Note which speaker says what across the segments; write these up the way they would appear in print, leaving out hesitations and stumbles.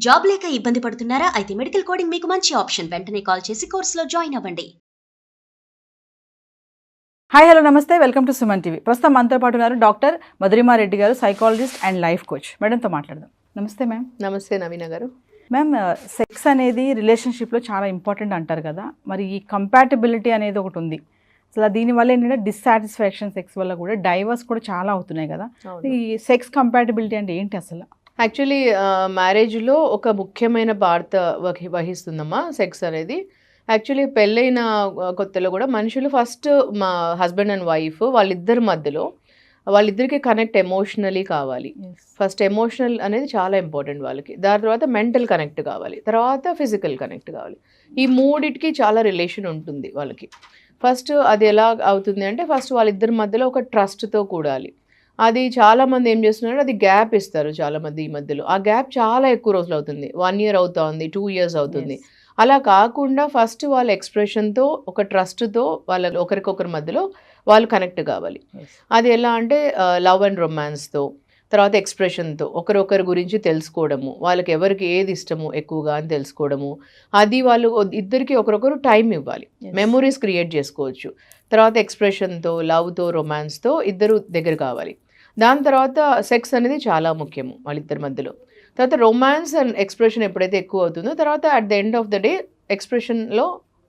Speaker 1: Job లేక ఇబ్బంది పడుతున్నారా? అయితే మెడికల్ కోడింగ్ మీకు మంచి ఆప్షన్. వెంటనే కాల్ చేసి కోర్సులో జాయిన్ అవ్వండి.
Speaker 2: హాయ్ హలో నమస్తే, వెల్కమ్ టు సుమన్ టీవీ. ప్రస్తుతం మనతో పాటు ఉన్నారు డాక్టర్ మధురిమారెడ్డి గారు, సైకాలజిస్ట్ అండ్ లైఫ్ కోచ్. మేడంతో మాట్లాడదాం. నమస్తే మ్యామ్.
Speaker 3: నమస్తే నవీన గారు.
Speaker 2: మ్యామ్, సెక్స్ అనేది రిలేషన్షిప్లో చాలా ఇంపార్టెంట్ అంటారు కదా, మరి ఈ కంపాటబిలిటీ అనేది ఒకటి ఉంది. అసలు దీనివల్ల ఏంటంటే డిస్సాటిస్ఫాక్షన్ సెక్స్ వల్ల కూడా డైవర్స్ కూడా చాలా అవుతున్నాయి కదా. ఈ సెక్స్ కంపాటబిలిటీ అంటే ఏంటి అసలు?
Speaker 3: యాక్చువల్లీ మ్యారేజ్లో ఒక ముఖ్యమైన పాత్ర వహిస్తుందమ్మా సెక్స్ అనేది. యాక్చువల్లీ పెళ్ళైన కొత్తలో కూడా మనుషులు ఫస్ట్ మా హస్బెండ్ అండ్ వైఫ్ వాళ్ళిద్దరికి కనెక్ట్ ఎమోషనలీ కావాలి. ఫస్ట్ ఎమోషనల్ అనేది చాలా ఇంపార్టెంట్ వాళ్ళకి. దాని తర్వాత మెంటల్ కనెక్ట్ కావాలి, తర్వాత ఫిజికల్ కనెక్ట్ కావాలి. ఈ మూడిటికి చాలా రిలేషన్ ఉంటుంది వాళ్ళకి. ఫస్ట్ అది ఎలా అవుతుంది అంటే ఫస్ట్ వాళ్ళిద్దరి మధ్యలో ఒక ట్రస్ట్తో కూడాలి. అది చాలామంది ఏం చేస్తున్నారు, అది గ్యాప్ ఇస్తారు చాలామంది ఈ మధ్యలో. ఆ గ్యాప్ చాలా ఎక్కువ రోజులు అవుతుంది, 1 year అవుతుంది, 2 years అవుతుంది. అలా కాకుండా ఫస్ట్ వాళ్ళ ఎక్స్ప్రెషన్తో, ఒక ట్రస్ట్తో వాళ్ళ ఒకరికొకరి మధ్యలో వాళ్ళు కనెక్ట్ కావాలి. అది ఎలా అంటే లవ్ అండ్ రొమాన్స్తో, తర్వాత ఎక్స్ప్రెషన్తో ఒకరొకరి గురించి తెలుసుకోవడము, వాళ్ళకి ఎవరికి ఏది ఇష్టము ఎక్కువగా అని తెలుసుకోవడము. అది వాళ్ళు ఇద్దరికి ఒకరొకరు టైం ఇవ్వాలి, మెమొరీస్ క్రియేట్ చేసుకోవచ్చు. తర్వాత ఎక్స్ప్రెషన్తో, లవ్తో, రొమాన్స్తో ఇద్దరు దగ్గర కావాలి. దాని తర్వాత సెక్స్ అనేది చాలా ముఖ్యము వాళ్ళిద్దరి మధ్యలో. తర్వాత రొమాన్స్ అండ్ ఎక్స్ప్రెషన్ ఎప్పుడైతే ఎక్కువ అవుతుందో తర్వాత at the end of the day ఎక్స్ప్రెషన్లో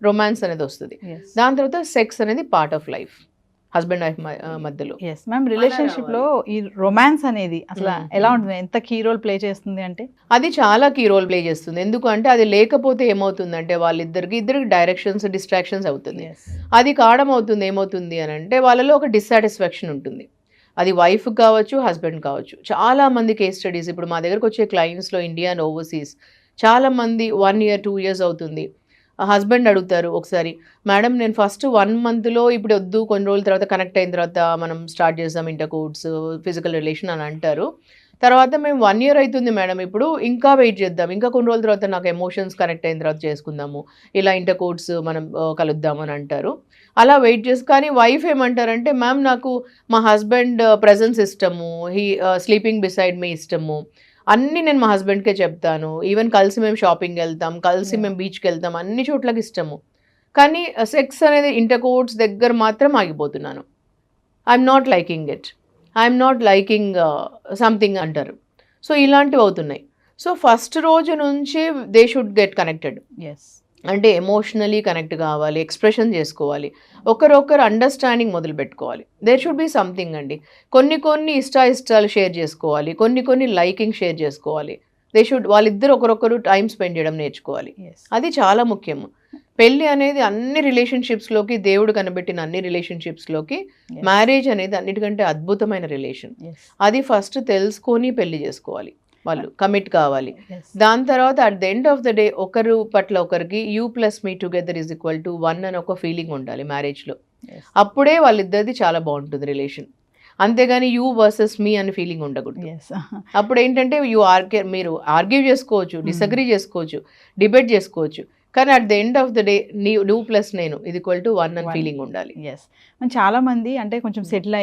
Speaker 3: రొమాన్స్ అనేది వస్తుంది. దాని తర్వాత సెక్స్ అనేది part of life husband wife మధ్యలో.
Speaker 2: ఎస్ మ్యామ్, రిలేషన్షిప్లో ఈ రొమాన్స్ అనేది అసలు ఎలా ఉంటుంది, ఎంత కీ రోల్ ప్లే చేస్తుంది అంటే?
Speaker 3: అది చాలా కీ రోల్ ప్లే చేస్తుంది. ఎందుకంటే అది లేకపోతే ఏమవుతుందంటే ఇద్దరికి డైరెక్షన్స్, డిస్ట్రాక్షన్స్ అవుతుంది. అది కారణం అవుతుంది ఏమవుతుంది అని అంటే వాళ్ళలో ఒక డిస్సాటిస్ఫాక్షన్ ఉంటుంది. అది వైఫ్ కావచ్చు, హస్బెండ్ కావచ్చు. చాలామంది కేస్ స్టడీస్ ఇప్పుడు మా దగ్గరకు వచ్చే క్లయింట్స్లో ఇండియా అండ్ ఓవర్సీస్ చాలామంది 1 year 2 years అవుతుంది. హస్బెండ్ అడుగుతారు ఒకసారి, మేడం నేను ఫస్ట్ 1 monthలో ఇప్పుడు వద్దు, కొన్ని రోజుల తర్వాత కనెక్ట్ అయిన తర్వాత మనం స్టార్ట్ చేద్దాం ఇంటర్కోర్స్, ఫిజికల్ రిలేషన్ అని అంటారు. తర్వాత మేము 1 year అవుతుంది మేడం, ఇప్పుడు ఇంకా వెయిట్ చేద్దాం, ఇంకా కొన్ని రోజుల తర్వాత నాకు ఎమోషన్స్ కనెక్ట్ అయిన తర్వాత చేసుకుందాము, ఇలా ఇంటర్కోర్స్ మనం కలుద్దాం అని అంటారు. అలా వెయిట్ చేసి, కానీ వైఫ్ ఏమంటారంటే మ్యామ్ నాకు మా హస్బెండ్ ప్రజెన్స్ ఇష్టము, స్లీపింగ్ బిసైడ్ మీ ఇష్టము, అన్నీ నేను మా హస్బెండ్కే చెప్తాను, ఈవెన్ కలిసి మేము షాపింగ్ వెళ్తాం, కలిసి మేము బీచ్కి వెళ్తాం, అన్ని చోట్లకి ఇష్టము, కానీ సెక్స్ అనేది ఇంటర్కోర్స్ దగ్గర మాత్రం ఆగిపోతున్నాను, I'm not liking it, I'm not liking something అంటారు. సో ఇలాంటివి అవుతున్నాయి. సో ఫస్ట్ రోజు నుంచి దే షుడ్ గెట్ కనెక్టెడ్. అంటే ఎమోషనలీ కనెక్ట్ కావాలి, ఎక్స్ప్రెషన్ చేసుకోవాలి, ఒకరొకరు అండర్స్టాండింగ్ మొదలు పెట్టుకోవాలి. దేర్ షుడ్ బి సంథింగ్ అండి. కొన్ని ఇష్టాలు షేర్ చేసుకోవాలి, కొన్ని లైకింగ్ షేర్ చేసుకోవాలి. వాళ్ళిద్దరు ఒకరొకరు టైం స్పెండ్ చేయడం నేర్చుకోవాలి. అది చాలా ముఖ్యం. పెళ్ళి అనేది అన్ని రిలేషన్షిప్స్లోకి, దేవుడు కనబెట్టిన అన్ని రిలేషన్షిప్స్లోకి మ్యారేజ్ అనేది అన్నిటికంటే అద్భుతమైన రిలేషన్. అది ఫస్ట్ తెలుసుకొని పెళ్లి చేసుకోవాలి, వాళ్ళు కమిట్ కావాలి. దాని తర్వాత at the end of the day ఒకరు పట్ల ఒకరికి U+me టుగెదర్ =1 అని ఒక ఫీలింగ్ ఉండాలి మ్యారేజ్లో. అప్పుడే వాళ్ళిద్దరిది చాలా బాగుంటుంది రిలేషన్. అంతేగాని యూ వర్సెస్ మీ అనే ఫీలింగ్ ఉండకూడదు. అప్పుడు ఏంటంటే మీరు ఆర్గ్యూ చేసుకోవచ్చు, డిసగ్రీ చేసుకోవచ్చు, డిబేట్ చేసుకోవచ్చు, కానీ at the end of the day నువ్వు ప్లస్ నేను =1 అని ఫీలింగ్ ఉండాలి.
Speaker 2: చాలా మంది అంటే కొంచెం సెటిల్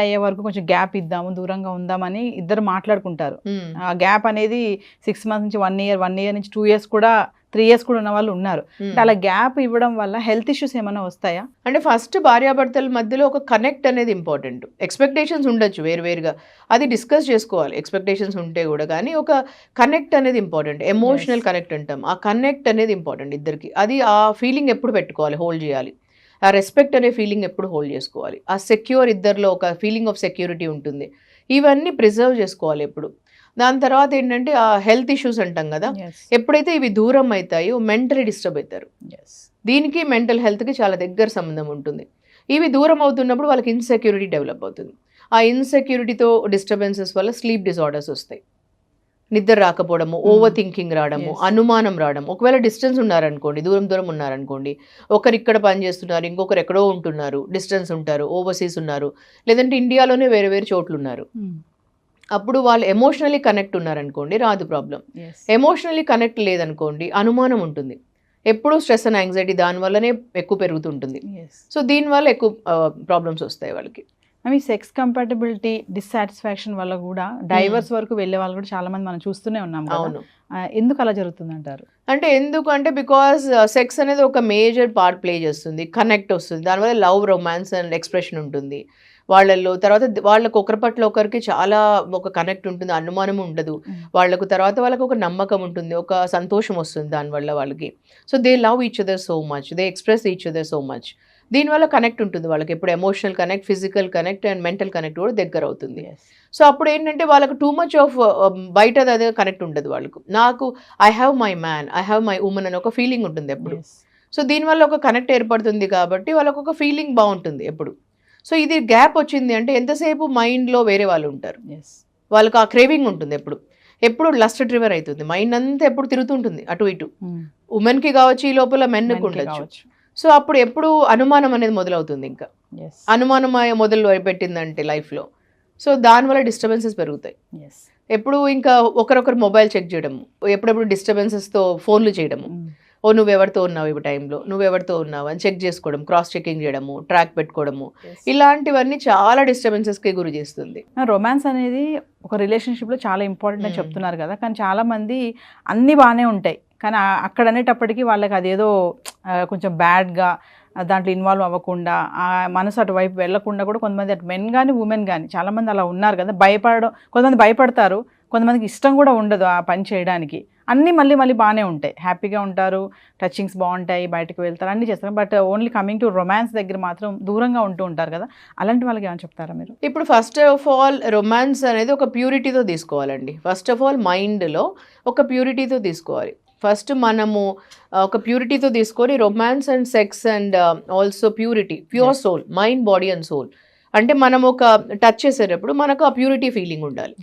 Speaker 2: అయ్యే వరకు కొంచెం గ్యాప్ ఇద్దాము, దూరంగా ఉందామని ఇద్దరు మాట్లాడుకుంటారు. ఆ గ్యాప్ అనేది 6 months నుంచి 1 year నుంచి 2 years కూడా 3 years కూడా ఉన్న వాళ్ళు ఉన్నారు. అలా గ్యాప్ ఇవ్వడం వల్ల హెల్త్ ఇష్యూస్ ఏమైనా వస్తాయా?
Speaker 3: అంటే ఫస్ట్ భార్యాభర్తల మధ్యలో ఒక కనెక్ట్ అనేది ఇంపార్టెంట్. ఎక్స్పెక్టేషన్స్ ఉండొచ్చు వేరువేరుగా, అది డిస్కస్ చేసుకోవాలి ఎక్స్పెక్టేషన్స్ ఉంటే కూడా, కానీ ఒక కనెక్ట్ అనేది ఇంపార్టెంట్. ఎమోషనల్ కనెక్ట్ అంటాం, ఆ కనెక్ట్ అనేది ఇంపార్టెంట్ ఇద్దరికి. అది ఆ ఫీలింగ్ ఎప్పుడు పెట్టుకోవాలి, హోల్డ్ చేయాలి. ఆ రెస్పెక్ట్ అనే ఫీలింగ్ ఎప్పుడు హోల్డ్ చేసుకోవాలి. ఆ సెక్యూర్, ఇద్దరిలో ఒక ఫీలింగ్ ఆఫ్ సెక్యూరిటీ ఉంటుంది. ఇవన్నీ ప్రిజర్వ్ చేసుకోవాలి ఎప్పుడు. దాని తర్వాత ఏంటంటే ఆ హెల్త్ ఇష్యూస్ అంటాం కదా, ఎప్పుడైతే ఇవి దూరం అవుతాయో మెంటలీ డిస్టర్బ్ అవుతారు. దీనికి మెంటల్ హెల్త్కి చాలా దగ్గర సంబంధం ఉంటుంది. ఇవి దూరం అవుతున్నప్పుడు వాళ్ళకి ఇన్సెక్యూరిటీ డెవలప్ అవుతుంది. ఆ ఇన్సెక్యూరిటీతో డిస్టర్బెన్సెస్ వల్ల స్లీప్ డిజార్డర్స్ వస్తాయి, నిద్ర రాకపోవడము, ఓవర్ థింకింగ్ రావడము, అనుమానం రావడం. ఒకవేళ డిస్టెన్స్ ఉన్నారనుకోండి, దూరం ఉన్నారనుకోండి, ఒకరు ఇక్కడ పని చేస్తున్నారు, ఇంకొకరు ఎక్కడో ఉంటున్నారు, డిస్టెన్స్ ఉంటారు, ఓవర్సీస్ ఉన్నారు, లేదంటే ఇండియాలోనే వేరే చోట్లు ఉన్నారు, అప్పుడు వాళ్ళు ఎమోషనలీ కనెక్ట్ ఉన్నారనుకోండి రాదు ప్రాబ్లం. ఎమోషనలీ కనెక్ట్ లేదనుకోండి అనుమానం ఉంటుంది, ఎప్పుడూ స్ట్రెస్ అండ్ యాంగ్జైటీ దానివల్లనే ఎక్కువ పెరుగుతుంటుంది. సో దీనివల్ల ఎక్కువ ప్రాబ్లమ్స్ వస్తాయి వాళ్ళకి.
Speaker 2: అవి సెక్స్ కంపాటబిలిటీ డిస్సాటిస్ఫాక్షన్ వల్ల కూడా డైవర్స్ వరకు వెళ్ళే వాళ్ళు కూడా చాలా మంది మనం చూస్తూనే ఉన్నాం కదా.
Speaker 3: అవును.
Speaker 2: ఎందుకు అలా జరుగుతుంది అంటారు?
Speaker 3: అంటే ఎందుకు అంటే బికాస్ సెక్స్ అనేది ఒక మేజర్ పార్ట్ ప్లే చేస్తుంది, కనెక్ట్ వస్తుంది, దానివల్ల లవ్, రొమాన్స్ అండ్ ఎక్స్ప్రెషన్ ఉంటుంది వాళ్ళల్లో. తర్వాత వాళ్ళకు ఒకరి పట్ల ఒకరికి చాలా ఒక కనెక్ట్ ఉంటుంది, అనుమానం ఉండదు వాళ్ళకు. తర్వాత వాళ్ళకు ఒక నమ్మకం ఉంటుంది, ఒక సంతోషం వస్తుంది దానివల్ల వాళ్ళకి. So they love each other so much, they express each other so much. దీనివల్ల కనెక్ట్ ఉంటుంది వాళ్ళకి, ఎప్పుడు emotional connect, physical connect and mental connect కూడా దగ్గర అవుతుంది. సో అప్పుడు ఏంటంటే వాళ్ళకు టూ మచ్ ఆఫ్ బయట అదే కనెక్ట్ ఉండదు వాళ్ళకు. నాకు I have my man, I have my women అని ఒక ఫీలింగ్ ఉంటుంది ఎప్పుడు. సో దీనివల్ల ఒక కనెక్ట్ ఏర్పడుతుంది కాబట్టి వాళ్ళకు ఒక ఫీలింగ్ బాగుంటుంది ఎప్పుడు. సో ఇది గ్యాప్ వచ్చింది అంటే ఎంతసేపు మైండ్లో వేరే వాళ్ళు ఉంటారు, వాళ్ళకి ఆ క్రేవింగ్ ఉంటుంది ఎప్పుడు లస్ట్ డ్రివర్ అవుతుంది, మైండ్ అంతా ఎప్పుడు తిరుగుతుంటుంది అటు ఇటు. ఉమెన్కి కావచ్చు, ఈ లోపల మెన్కి ఉండొచ్చు. సో అప్పుడు ఎప్పుడు అనుమానం అనేది మొదలవుతుంది, ఇంకా అనుమానం మొదలు పెట్టిందంటే లైఫ్లో. సో దానివల్ల డిస్టర్బెన్సెస్ పెరుగుతాయి. ఎప్పుడు ఇంకా ఒకరొకరు మొబైల్ చెక్ చేయడము, ఎప్పుడెప్పుడు డిస్టర్బెన్సెస్తో ఫోన్లు చేయడము, ఓ నువ్వెవరితో ఉన్నావు ఈ టైంలో, నువ్వెవరితో ఉన్నావు అని చెక్ చేసుకోవడం, క్రాస్ చెకింగ్ చేయడము, ట్రాక్ పెట్టుకోవడము, ఇలాంటివన్నీ చాలా డిస్టర్బెన్సెస్కి గురి చేస్తుంది.
Speaker 2: రొమాన్స్ అనేది ఒక రిలేషన్షిప్లో చాలా ఇంపార్టెంట్ అని చెప్తున్నారు కదా, కానీ చాలా మంది అన్నీ బాగానే ఉంటాయి కానీ అక్కడ అనేటప్పటికీ వాళ్ళకి అదేదో కొంచెం బ్యాడ్గా దాంట్లో ఇన్వాల్వ్ అవ్వకుండా, ఆ మనసు అటువైపు వెళ్లకుండా కూడా కొంతమంది అటు మెన్ కానీ ఉమెన్ కానీ చాలామంది అలా ఉన్నారు కదా. కొంతమంది భయపడతారు, కొంతమందికి ఇష్టం కూడా ఉండదు ఆ పని చేయడానికి. అన్నీ మళ్ళీ బాగానే ఉంటాయి, హ్యాపీగా ఉంటారు, టచింగ్స్ బాగుంటాయి, బయటకు వెళ్తారు, అన్నీ చేస్తారు. But only coming to romance దగ్గర మాత్రం దూరంగా ఉంటూ ఉంటారు కదా. అలాంటి వాళ్ళకి ఏమైనా చెప్తారా మీరు?
Speaker 3: ఇప్పుడు ఫస్ట్ ఆఫ్ ఆల్ రొమాన్స్ అనేది ఒక ప్యూరిటీతో తీసుకోవాలండి. ఫస్ట్ ఆఫ్ ఆల్ మైండ్లో ఒక ప్యూరిటీతో తీసుకోవాలి. ఫస్ట్ మనము ఒక ప్యూరిటీతో తీసుకొని romance and sex and also pure soul, mind, body and soul. అంటే మనం ఒక టచ్ చేసేటప్పుడు మనకు ఆ ప్యూరిటీ ఫీలింగ్ ఉండాలి.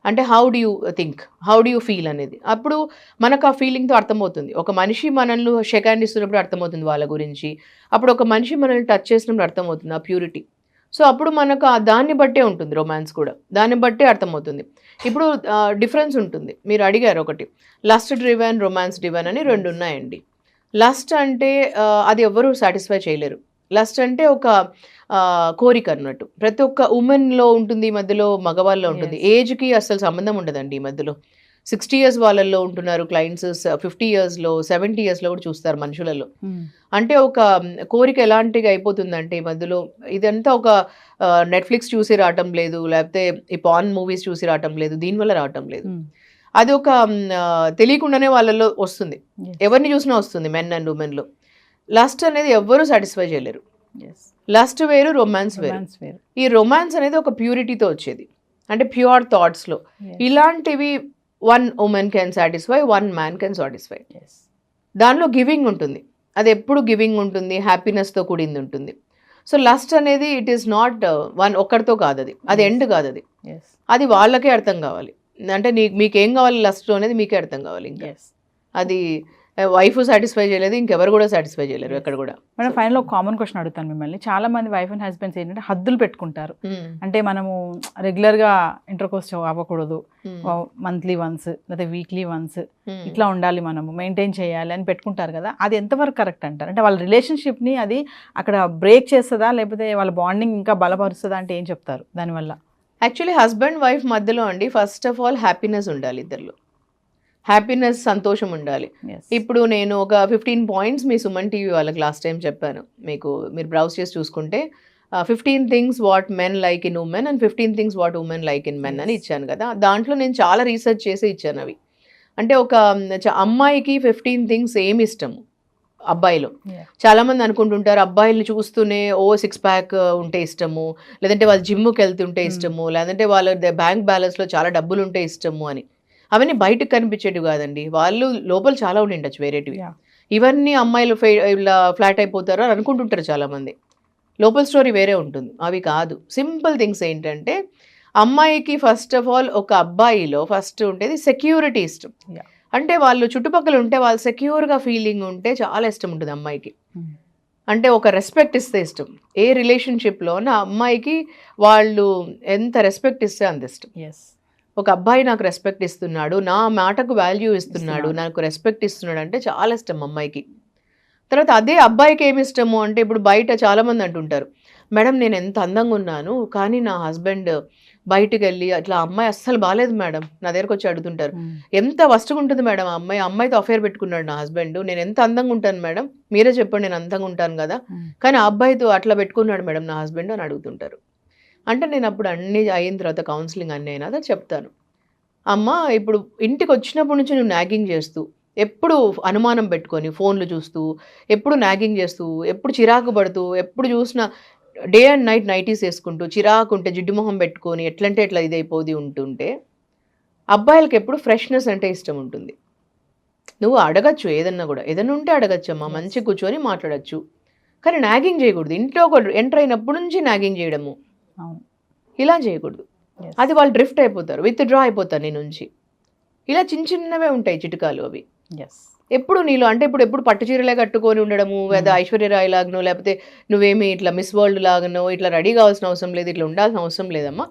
Speaker 3: అంటే how do you think, how do you feel అనేది అప్పుడు మనకు ఆ ఫీలింగ్తో అర్థమవుతుంది. ఒక మనిషి మనల్ని షేక్ హ్యాండ్ ఇస్తున్నప్పుడు అర్థమవుతుంది వాళ్ళ గురించి, అప్పుడు ఒక మనిషి మనల్ని టచ్ చేసినప్పుడు అర్థమవుతుంది ఆ ప్యూరిటీ. సో అప్పుడు మనకు దాన్ని బట్టే ఉంటుంది రొమాన్స్ కూడా, దాన్ని బట్టే అర్థమవుతుంది. ఇప్పుడు డిఫరెన్స్ ఉంటుంది. మీరు అడిగారు ఒకటి లస్ట్ డ్రివెన్, రొమాన్స్ డ్రివెన్ అని రెండు ఉన్నాయండి. లస్ట్ అంటే అది ఎవ్వరూ సాటిస్ఫై చేయలేరు. లస్ట్ అంటే ఒక కోరిక అన్నట్టు, ప్రతి ఒక్క ఉమెన్లో ఉంటుంది, ఈ మధ్యలో మగవాళ్ళలో ఉంటుంది. ఏజ్కి అసలు సంబంధం ఉండదండి. ఈ మధ్యలో 60 years వాళ్ళల్లో ఉంటున్నారు క్లయింట్స్, 50 yearsలో 70 yearsలో కూడా చూస్తారు మనుషులలో. అంటే ఒక కోరిక ఎలాంటిగా అయిపోతుందంటే ఈ మధ్యలో ఇదంతా ఒక నెట్ఫ్లిక్స్ చూసి రావటం లేదు, లేకపోతే ఈ పాన్ మూవీస్ చూసి రావటం లేదు, దీనివల్ల రావటం లేదు. అది ఒక తెలియకుండానే వాళ్ళలో వస్తుంది, ఎవరిని చూసినా వస్తుంది, మెన్ అండ్ ఉమెన్లో. లస్ట్ అనేది ఎవ్వరూ సాటిస్ఫై చేయలేరు. లస్ట్ వేరు, రొమాన్స్ వేరు. ఈ రొమాన్స్ అనేది ఒక ప్యూరిటీతో వచ్చేది, అంటే ప్యూర్ థాట్స్లో. ఇలాంటివి one women can satisfy, one man can satisfy. దానిలో గివింగ్ ఉంటుంది, అది ఎప్పుడు గివింగ్ ఉంటుంది, హ్యాపీనెస్తో కూడింది ఉంటుంది. సో లస్ట్ అనేది ఇట్ ఈస్ నాట్ ఒక్కడితో కాదు, అది ఎండ్ కాదు, అది వాళ్ళకే అర్థం కావాలి. అంటే మీకేం కావాలి లస్ట్ అనేది మీకే అర్థం కావాలి. ఇంకా అది వైఫ్ సాటిస్ఫై చేయలేదు, ఇంకెవరు కూడా సాటిస్ఫై చేయలేరు ఎక్కడ కూడా.
Speaker 2: మేడం ఫైనల్ ఒక కామన్ క్వశ్చన్ అడుగుతాను మిమ్మల్ని. చాలా మంది వైఫ్ అండ్ హస్బెండ్స్ ఏంటంటే హద్దులు పెట్టుకుంటారు. అంటే మనము రెగ్యులర్గా ఇంటర్కోర్స్ అవ్వకూడదు, మంత్లీ వన్స్ లేదా వీక్లీ వన్స్ ఇట్లా ఉండాలి, మనము మెయింటైన్ చేయాలి అని పెట్టుకుంటారు కదా. అది ఎంతవరకు కరెక్ట్ అంటారు? అంటే వాళ్ళ రిలేషన్షిప్ని అది అక్కడ బ్రేక్ చేస్తుందా, లేకపోతే వాళ్ళ బాండింగ్ ఇంకా బలపరుస్తుందా అంటే ఏం చెప్తారు దానివల్ల?
Speaker 3: యాక్చువల్లీ హస్బెండ్ వైఫ్ మధ్యలో అండి ఫస్ట్ ఆఫ్ ఆల్ హ్యాపీనెస్ ఉండాలి, ఇద్దరిలో హ్యాపీనెస్, సంతోషం ఉండాలి. ఇప్పుడు నేను ఒక 15 points మీ సుమన్ టీవీ వాళ్ళకి లాస్ట్ టైం చెప్పాను, మీరు బ్రౌజ్ చేసి చూసుకుంటే 15 things what men like in women and 15 things what women like in men అని ఇచ్చాను కదా. దాంట్లో నేను చాలా రీసెర్చ్ చేసి ఇచ్చాను అవి. అంటే ఒక అమ్మాయికి 15 things ఏమి ఇష్టము అబ్బాయిలో. చాలా మంది అనుకుంటుంటారు అబ్బాయిల్ని చూస్తూనే 6 pack ఉంటే ఇష్టము, లేదంటే వాళ్ళు జిమ్కి వెళ్తుంటే ఇష్టము, లేదంటే వాళ్ళ బ్యాంక్ బ్యాలెన్స్లో చాలా డబ్బులు ఉంటే ఇష్టము అని. అవన్నీ బయటకు కనిపించేటివి కాదండి, వాళ్ళు లోపల చాలా ఉండి ఉండొచ్చు వేరేటివి. ఇవన్నీ అమ్మాయిలు ఇలా ఫ్లాట్ అయిపోతారు అని అనుకుంటుంటారు చాలామంది, లోపల స్టోరీ వేరే ఉంటుంది. అవి కాదు, సింపుల్ థింగ్స్ ఏంటంటే అమ్మాయికి ఫస్ట్ ఆఫ్ ఆల్ ఒక అబ్బాయిలో ఫస్ట్ ఉండేది సెక్యూరిటీ ఇష్టం. అంటే వాళ్ళు చుట్టుపక్కల ఉంటే వాళ్ళు సెక్యూర్గా ఫీలింగ్ ఉంటే చాలా ఇష్టం ఉంటుంది అమ్మాయికి. అంటే ఒక రెస్పెక్ట్ ఇస్తే ఇష్టం. ఏ రిలేషన్షిప్లో నా అమ్మాయికి వాళ్ళు ఎంత రెస్పెక్ట్ ఇస్తే అంత ఇష్టం. ఒక అబ్బాయి నాకు రెస్పెక్ట్ ఇస్తున్నాడు, నా మాటకు వాల్యూ ఇస్తున్నాడు, నాకు రెస్పెక్ట్ ఇస్తున్నాడు అంటే చాలా ఇష్టం అమ్మాయికి. తర్వాత అదే అబ్బాయికి ఏమి ఇష్టము అంటే ఇప్పుడు బయట చాలామంది అంటుంటారు మేడం నేను ఎంత అందంగా ఉన్నాను, కానీ నా హస్బెండ్ బయటికి వెళ్ళి అట్లా అమ్మాయి అస్సలు బాగాలేదు మేడం, నా దగ్గరకు వచ్చి అడుగుతుంటారు. ఎంత వస్తుగా ఉంటుంది మేడం ఆ అమ్మాయితో అఫేర్ పెట్టుకున్నాడు నా హస్బెండ్, నేను ఎంత అందంగా ఉంటాను మేడం, మీరే చెప్పండి, నేను అందంగా ఉంటాను కదా, కానీ ఆ అబ్బాయితో అట్లా పెట్టుకున్నాడు మేడం నా హస్బెండ్ అని అడుగుతుంటారు. అంటే నేను అప్పుడు అన్ని అయిన తర్వాత కౌన్సిలింగ్ అన్నీ అయినా అదే చెప్తాను, అమ్మ ఇప్పుడు ఇంటికి వచ్చినప్పటి నుంచి నువ్వు నాగింగ్ చేస్తూ, ఎప్పుడు అనుమానం పెట్టుకొని ఫోన్లు చూస్తూ, ఎప్పుడు నాగింగ్ చేస్తూ, ఎప్పుడు చిరాకు పడుతూ, ఎప్పుడు చూసినా డే అండ్ నైట్ నైటీస్ వేసుకుంటూ, చిరాకు ఉంటే జిడ్డు మొహం పెట్టుకొని ఎట్లంటే ఎట్లా ఇదైపోది ఉంటుంటే, అబ్బాయిలకి ఎప్పుడు ఫ్రెష్నెస్ అంటే ఇష్టం ఉంటుంది. నువ్వు అడగచ్చు ఏదన్నా కూడా, ఏదన్నా ఉంటే అడగచ్చమ్మా, మంచి కూర్చొని మాట్లాడచ్చు, కానీ నాగింగ్ చేయకూడదు. ఇంట్లో ఒక ఎంటర్ అయినప్పటి నుంచి నాగింగ్ చేయడము ఇలా చేయకూడదు. అది వాళ్ళు డ్రిఫ్ట్ అయిపోతారు, విత్ డ్రా అయిపోతారు నీ నుంచి. ఇలా చిన్న చిన్నవే ఉంటాయి చిట్కాలు అవి. ఎప్పుడు నీలో అంటే ఎప్పుడు పట్టు చీరలే కట్టుకొని ఉండడము, లేదా ఐశ్వర్యరాయ్ లాగనో, లేకపోతే నువ్వేమి ఇట్లా మిస్ వరల్డ్ లాగనో ఇట్లా రెడీ కావాల్సిన అవసరం లేదు, ఇట్లా ఉండాల్సిన అవసరం లేదమ్మా.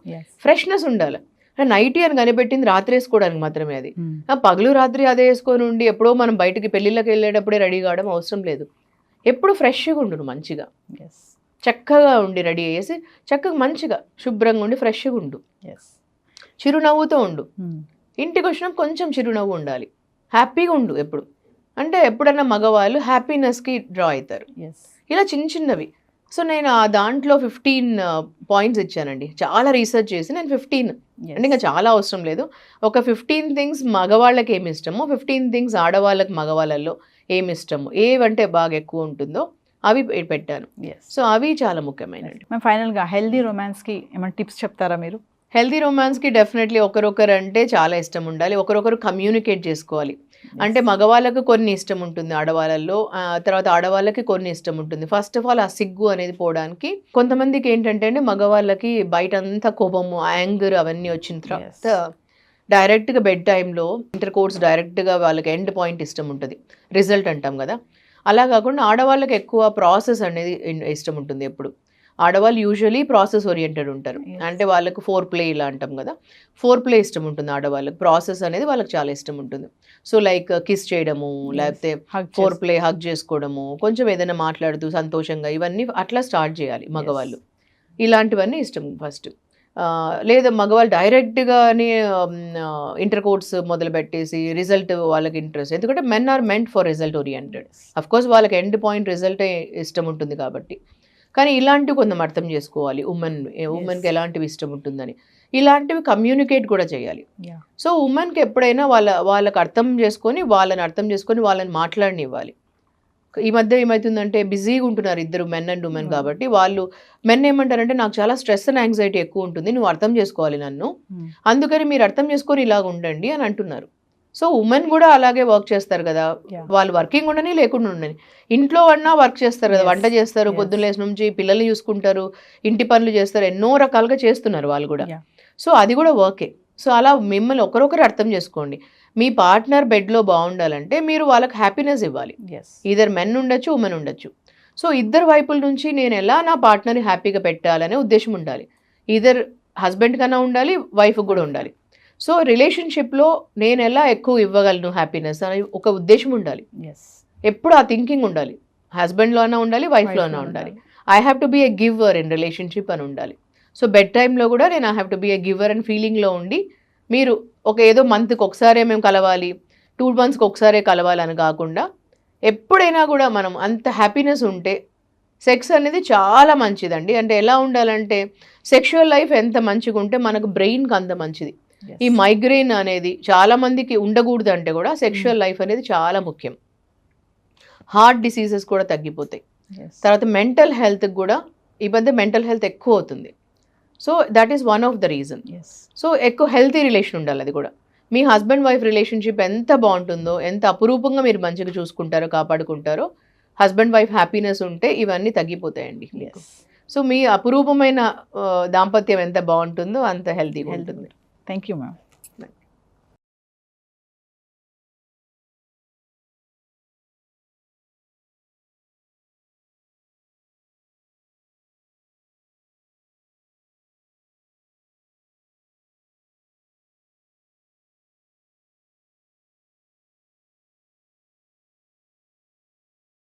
Speaker 3: ఫ్రెష్నెస్ ఉండాలి. నైటీ అని కనిపెట్టింది రాత్రి వేసుకోవడానికి మాత్రమే, అది పగలు రాత్రి అదే వేసుకొని ఉండి ఎప్పుడో మనం బయటికి పెళ్ళిళ్ళకి వెళ్ళేటప్పుడే రెడీ కావడం అవసరం లేదు. ఎప్పుడు ఫ్రెష్గా ఉండు, మంచిగా చక్కగా ఉండి రెడీ అయ్యేసి చక్కగా మంచిగా శుభ్రంగా ఉండి ఫ్రెష్గా ఉండు, చిరునవ్వుతో ఉండు. ఇంటికి వచ్చినప్పుడు కొంచెం చిరునవ్వు ఉండాలి, హ్యాపీగా ఉండు ఎప్పుడు. అంటే ఎప్పుడన్నా మగవాళ్ళు హ్యాపీనెస్కి డ్రా అవుతారు. ఇలా చిన్న చిన్నవి. సో నేను ఆ దాంట్లో 15 పాయింట్స్ ఇచ్చానండి. చాలా రీసెర్చ్ చేసి నేను 15 అంటే ఇంకా చాలా అవసరం లేదు, ఒక 15 థింగ్స్ మగవాళ్ళకి ఏమి ఇష్టమో, 15 థింగ్స్ ఆడవాళ్ళకి మగవాళ్ళల్లో ఏమి ఇష్టమో, ఏవంటే బాగా ఎక్కువ ఉంటుందో అవి పెట్టాను. సో అవి చాలా ముఖ్యమైనవి.
Speaker 2: ఫైనల్గా హెల్దీ రొమాన్స్కి ఏమైనా టిప్స్ చెప్తారా మీరు?
Speaker 3: హెల్దీ రొమాన్స్కి డెఫినెట్లీ ఒకరొకరు అంటే చాలా ఇష్టం ఉండాలి, ఒకరొకరు కమ్యూనికేట్ చేసుకోవాలి. అంటే మగవాళ్ళకు కొన్ని ఇష్టం ఉంటుంది ఆడవాళ్ళల్లో, తర్వాత ఆడవాళ్ళకి కొన్ని ఇష్టం ఉంటుంది. ఫస్ట్ ఆఫ్ ఆల్ ఆ సిగ్గు అనేది పోవడానికి, కొంతమందికి ఏంటంటే అండి మగవాళ్ళకి బయట అంతా కోపము, యాంగర్ అవన్నీ వచ్చిన తర్వాత డైరెక్ట్గా బెడ్ టైంలో ఇంటర్ కోర్స్ డైరెక్ట్గా వాళ్ళకి ఎండ్ పాయింట్ ఇష్టం ఉంటుంది, రిజల్ట్ అంటాం కదా. అలా కాకుండా ఆడవాళ్ళకి ఎక్కువ ప్రాసెస్ అనేది ఇష్టం ఉంటుంది. ఎప్పుడు ఆడవాళ్ళు యూజువలీ ప్రాసెస్ ఓరియంటెడ్ ఉంటారు, అంటే వాళ్ళకు 4 ఇలా అంటాం కదా, 4 ఇష్టం ఉంటుంది ఆడవాళ్ళకి. ప్రాసెస్ అనేది వాళ్ళకి చాలా ఇష్టం ఉంటుంది. సో లైక్ కిస్ చేయడము, లేకపోతే 4 హగ్ చేసుకోవడము, కొంచెం ఏదైనా మాట్లాడుతూ సంతోషంగా, ఇవన్నీ అట్లా స్టార్ట్ చేయాలి మగవాళ్ళు. ఇలాంటివన్నీ ఇష్టం ఫస్ట్. లేదా మగవాళ్ళు డైరెక్ట్గానే ఇంటర్ కోర్స్ మొదలు పెట్టేసి రిజల్ట్ వాళ్ళకి ఇంట్రెస్ట్, ఎందుకంటే men are meant for result oriented. Of course వాళ్ళకి ఎండ్ పాయింట్ రిజల్టే ఇష్టం ఉంటుంది కాబట్టి, కానీ ఇలాంటివి కొంచెం అర్థం చేసుకోవాలి. ఉమెన్కి ఎలాంటివి ఇష్టం ఉంటుందని, ఇలాంటివి కమ్యూనికేట్ కూడా చేయాలి. సో ఉమెన్కి ఎప్పుడైనా వాళ్ళకి వాళ్ళని అర్థం చేసుకొని వాళ్ళని మాట్లాడనివ్వాలి. ఈ మధ్య ఏమవుతుందంటే బిజీగా ఉంటున్నారు ఇద్దరు, మెన్ అండ్ ఉమెన్. కాబట్టి వాళ్ళు మెన్ ఏమంటారంటే నాకు చాలా స్ట్రెస్ అండ్ యాంగ్జైటీ ఎక్కువ ఉంటుంది, నువ్వు అర్థం చేసుకోవాలి నన్ను, అందుకని మీరు అర్థం చేసుకొని ఇలాగ ఉండండి అని అంటున్నారు. సో ఉమెన్ కూడా అలాగే వర్క్ చేస్తారు కదా, వాళ్ళు వర్కింగ్ ఉండని లేకుండా ఉండని, ఇంట్లో అన్నా వర్క్ చేస్తారు కదా, వంట చేస్తారు, పొద్దున్న నుంచి పిల్లల్ని చూసుకుంటారు, ఇంటి పనులు చేస్తారు, ఎన్నో రకాలుగా చేస్తున్నారు వాళ్ళు కూడా. సో అది కూడా వర్కే. సో అలా మిమ్మల్ని ఒకరొకరు అర్థం చేసుకోండి. మీ పార్ట్నర్ బెడ్లో బాగుండాలంటే మీరు వాళ్ళకి హ్యాపీనెస్ ఇవ్వాలి. ఈధర్ మెన్ ఉండొచ్చు, ఉమెన్ ఉండొచ్చు. సో ఇద్దరు వైపుల నుంచి నేను ఎలా నా పార్ట్నర్ని హ్యాపీగా పెట్టాలనే ఉద్దేశం ఉండాలి. ఈధర్ హస్బెండ్ కన్నా ఉండాలి, వైఫ్ కూడా ఉండాలి. సో రిలేషన్షిప్లో నేను ఎలా ఎక్కువ ఇవ్వగలను హ్యాపీనెస్ అని ఒక ఉద్దేశం ఉండాలి. ఎప్పుడు ఆ థింకింగ్ ఉండాలి. హస్బెండ్లో అయినా ఉండాలి, వైఫ్లో అయినా ఉండాలి. I have to be a giver in relationship అని ఉండాలి. సో బెడ్ టైంలో కూడా నేను I have to be a giver and ఫీలింగ్లో ఉండి, మీరు ఏదో మంత్కి ఒకసారే మేము కలవాలి, 2 monthsకి ఒకసారే కలవాలని కాకుండా ఎప్పుడైనా కూడా మనం అంత హ్యాపీనెస్ ఉంటే సెక్స్ అనేది చాలా మంచిదండి. అంటే ఎలా ఉండాలంటే సెక్షువల్ లైఫ్ ఎంత మంచిగా ఉంటే మనకు బ్రెయిన్కి అంత మంచిది. ఈ మైగ్రెయిన్ అనేది చాలా మందికి ఉండకూడదు, అంటే కూడా సెక్షువల్ లైఫ్ అనేది చాలా ముఖ్యం. హార్ట్ డిసీజెస్ కూడా తగ్గిపోతాయి. తర్వాత మెంటల్ హెల్త్కి కూడా ఈ మధ్య మెంటల్ హెల్త్ ఎక్కువ అవుతుంది. So that is one of the reason. So ఎక్కువ హెల్తీ రిలేషన్ ఉండాలి. అది కూడా మీ హస్బెండ్ వైఫ్ రిలేషన్షిప్ ఎంత బాగుంటుందో, ఎంత అపురూపంగా మీరు మంచిగా చూసుకుంటారో, కాపాడుకుంటారో, హస్బెండ్ వైఫ్ హ్యాపీనెస్ ఉంటే ఇవన్నీ తగ్గిపోతాయండి మీకు. సో మీ అపురూపమైన దాంపత్యం ఎంత బాగుంటుందో అంత హెల్తీగా ఉంటుంది.
Speaker 2: Thank you ma'am.